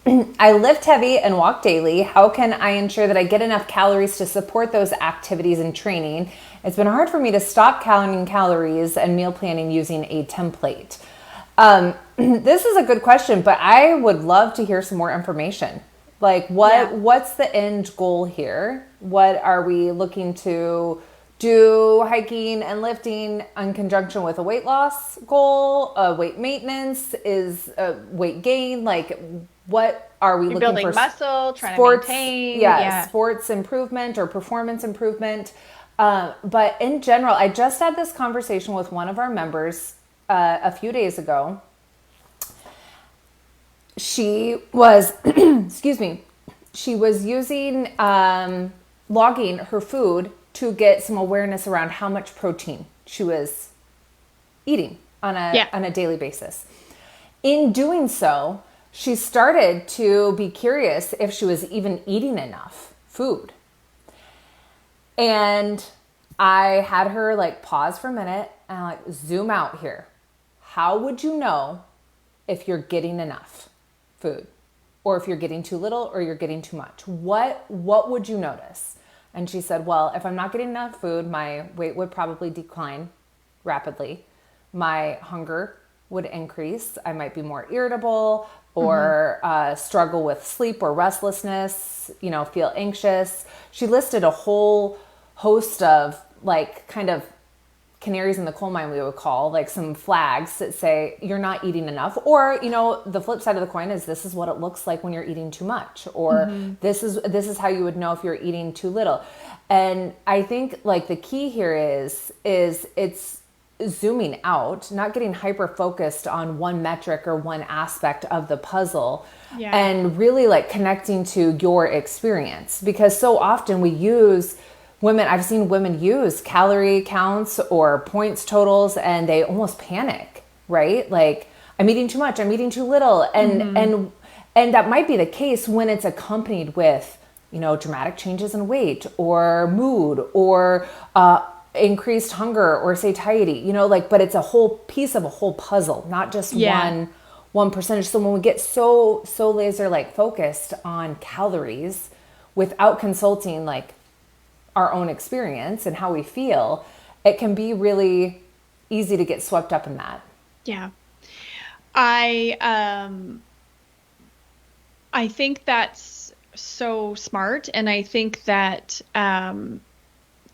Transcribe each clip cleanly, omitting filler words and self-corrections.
I lift heavy and walk daily. How can I ensure that I get enough calories to support those activities and training? It's been hard for me to stop counting calories and meal planning using a template. This is a good question, but I would love to hear some more information. Like what's the end goal here? What are we looking to do? Hiking and lifting in conjunction with a weight loss goal, weight maintenance, is weight gain? Like what are we You're looking building for? muscle, trying to Sports, maintain. yeah, sports improvement or performance improvement. But in general, I just had this conversation with one of our members a few days ago. She was, excuse me, she was using, logging her food to get some awareness around how much protein she was eating on a daily basis. In doing so, she started to be curious if she was even eating enough food. And I had her like pause for a minute and like zoom out here. How would you know if you're getting enough food, or if you're getting too little or you're getting too much? What would you notice? And she said, well, if I'm not getting enough food, my weight would probably decline rapidly. My hunger would increase. I might be more irritable or struggle with sleep or restlessness, feel anxious. She listed a whole host of like kind of canaries in the coal mine, we would call, like some flags that say you're not eating enough. Or, the flip side of the coin is this is what it looks like when you're eating too much, or this is how you would know if you're eating too little. And I think like the key here is it's zooming out, not getting hyper focused on one metric or one aspect of the puzzle, and really like connecting to your experience. Because so often I've seen women use calorie counts or points totals and they almost panic, right? Like, I'm eating too much, I'm eating too little. And that might be the case when it's accompanied with, dramatic changes in weight or mood or increased hunger or satiety, but it's a whole piece of a whole puzzle, not just one percentage. So when we get so laser like focused on calories without consulting like our own experience and how we feel, it can be really easy to get swept up in that. Yeah. I think that's so smart. And I think that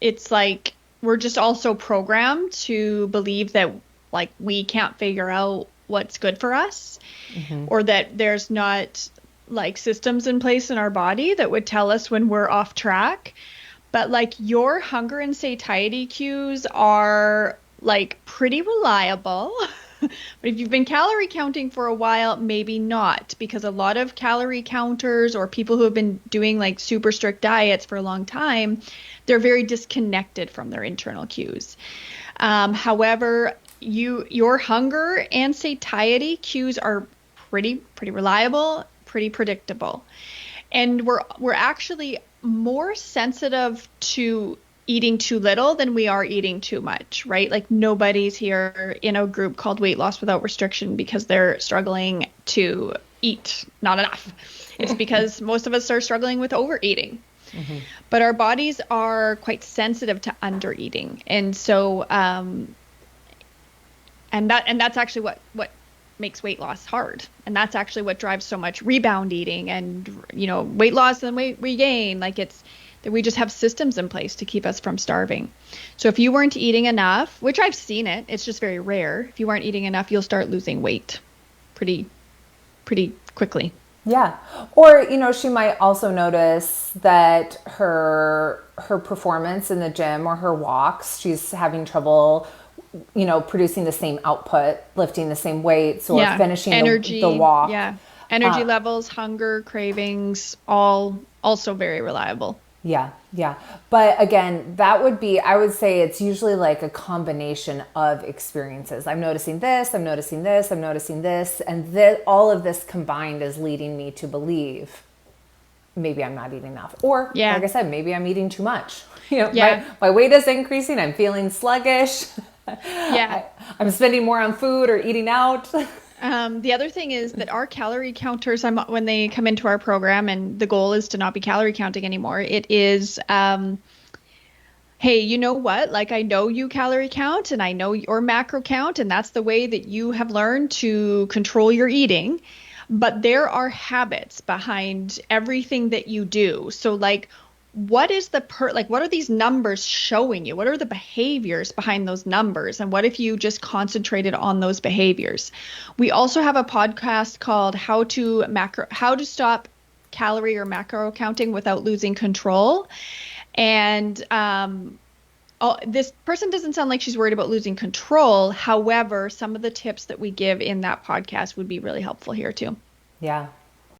it's like we're just also programmed to believe that like we can't figure out what's good for us, or that there's not like systems in place in our body that would tell us when we're off track. But like your hunger and satiety cues are like pretty reliable. But if you've been calorie counting for a while, maybe not, because a lot of calorie counters or people who have been doing like super strict diets for a long time, they're very disconnected from their internal cues. However, your hunger and satiety cues are pretty reliable, pretty predictable. And we're actually more sensitive to eating too little than we are eating too much, right? Like nobody's here in a group called Weight Loss Without Restriction because they're struggling to eat not enough. It's because most of us are struggling with overeating. But our bodies are quite sensitive to undereating. And so and that's actually what makes weight loss hard. And that's actually what drives so much rebound eating and, weight loss and weight regain. Like it's that we just have systems in place to keep us from starving. So if you weren't eating enough, which I've seen it's just very rare. If you aren't eating enough, you'll start losing weight pretty quickly. Yeah. Or, she might also notice that her performance in the gym or her walks, she's having trouble producing the same output, lifting the same weights, or finishing energy, the walk. Yeah. Energy levels, hunger, cravings, all also very reliable. Yeah. But again, I would say it's usually like a combination of experiences. I'm noticing this, I'm noticing this, I'm noticing this. And all of this combined is leading me to believe maybe I'm not eating enough. Or like I said, maybe I'm eating too much. My weight is increasing. I'm feeling sluggish. I'm spending more on food or eating out. The other thing is that our calorie counters, when they come into our program, and the goal is to not be calorie counting anymore, it is, hey, you know what? Like, I know you calorie count and I know your macro count, and that's the way that you have learned to control your eating. But there are habits behind everything that you do. So, like, what is what are these numbers showing you? What are the behaviors behind those numbers? And what if you just concentrated on those behaviors? We also have a podcast called How to Stop Calorie or Macro Counting Without Losing Control. And this person doesn't sound like she's worried about losing control. However, some of the tips that we give in that podcast would be really helpful here too. Yeah.